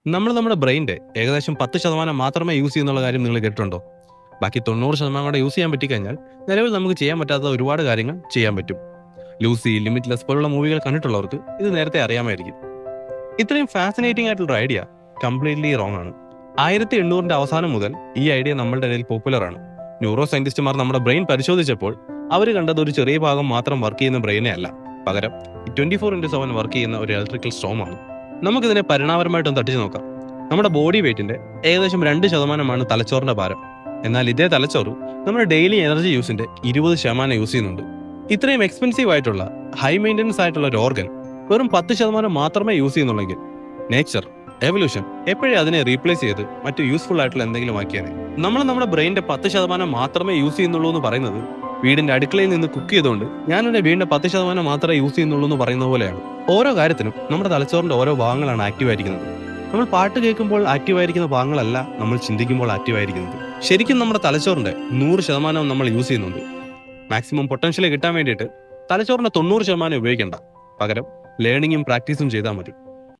നമ്മുടെ ബ്രെയിൻ്റെ ഏകദേശം 10% മാത്രമേ യൂസ് ചെയ്യുന്നുള്ള കാര്യം നിങ്ങൾ കേട്ടിട്ടുണ്ടോ? ബാക്കി 90% കൂടെ യൂസ് ചെയ്യാൻ പറ്റിക്കഴിഞ്ഞാൽ നിലവിൽ നമുക്ക് ചെയ്യാൻ പറ്റാത്ത ഒരുപാട് കാര്യങ്ങൾ ചെയ്യാൻ പറ്റും. ലൂസി, ലിമിറ്റ്ലെസ് പോലുള്ള മൂവികൾ കണ്ടിട്ടുള്ളവർക്ക് ഇത് നേരത്തെ അറിയാമായിരിക്കും. ഇത്രയും ഫാസിനേറ്റിംഗ് ആയിട്ടുള്ള ഐഡിയ കംപ്ലീറ്റ്ലി റോങ് ആണ്. 1800 അവസാനം മുതൽ ഈ ഐഡിയ നമ്മളുടെ ഇടയിൽ പോപ്പുലർ ആണ്. ന്യൂറോ സയന്റിസ്റ്റുമാർ നമ്മുടെ ബ്രെയിൻ പരിശോധിച്ചപ്പോൾ അവർ കണ്ടത് ഒരു ചെറിയ ഭാഗം മാത്രം വർക്ക് ചെയ്യുന്ന ബ്രെയിനെ അല്ല, പകരം 24/7 വർക്ക് ചെയ്യുന്ന ഒരു ഇലക്ട്രിക്കൽ സ്റ്റോമാണ്. നമുക്കിതിനെ പരിണാമപരമായിട്ടൊന്ന് തട്ടിച്ചു നോക്കാം. നമ്മുടെ ബോഡി വെയിറ്റിന്റെ ഏകദേശം 2% തലച്ചോറിന്റെ ഭാരം. എന്നാൽ ഇതേ തലച്ചോറ് നമ്മുടെ ഡെയിലി എനർജി യൂസിന്റെ 20% യൂസ് ചെയ്യുന്നുണ്ട്. ഇത്രയും എക്സ്പെൻസീവ് ആയിട്ടുള്ള ഹൈ മെയിൻ്റനൻസ് ആയിട്ടുള്ള ഒരു ഓർഗൻ വെറും 10% മാത്രമേ യൂസ് ചെയ്യുന്നുള്ളെങ്കിൽ നേച്ചർ, എവല്യൂഷൻ എപ്പോഴും അതിനെ റീപ്ലേസ് ചെയ്ത് മറ്റു യൂസ്ഫുൾ ആയിട്ടുള്ള എന്തെങ്കിലും ആക്കിയാൽ നമ്മുടെ ബ്രെയിൻ്റെ 10% മാത്രമേ യൂസ് ചെയ്യുന്നുള്ളൂ എന്ന് പറയുന്നത് വീടിന്റെ അടുക്കളയിൽ നിന്ന് കുക്ക് ചെയ്തുകൊണ്ട് ഞാൻ എൻ്റെ വീടിന്റെ 10% മാത്രമേ യൂസ് ചെയ്യുന്നുള്ളൂ എന്ന് പറയുന്ന പോലെയാണ്. ഓരോ കാര്യത്തിനും നമ്മുടെ തലച്ചോറിന്റെ ഓരോ ഭാഗങ്ങളാണ് ആക്റ്റീവ് ആയിരിക്കുന്നത്. നമ്മൾ പാട്ട് കേൾക്കുമ്പോൾ ആക്റ്റീവ് ആയിരിക്കുന്ന ഭാഗങ്ങളല്ല നമ്മൾ ചിന്തിക്കുമ്പോൾ ആക്റ്റീവ് ആയിരിക്കുന്നത്. ശരിക്കും നമ്മുടെ തലച്ചോറിന്റെ 100% നമ്മൾ യൂസ് ചെയ്യുന്നുണ്ട്. മാക്സിമം പൊട്ടൻഷ്യൽ കിട്ടാൻ വേണ്ടിയിട്ട് തലച്ചോറിന്റെ 90% ഉപയോഗിക്കേണ്ട, പകരം ലേണിങ്ങും പ്രാക്ടീസും ചെയ്താൽ മതി.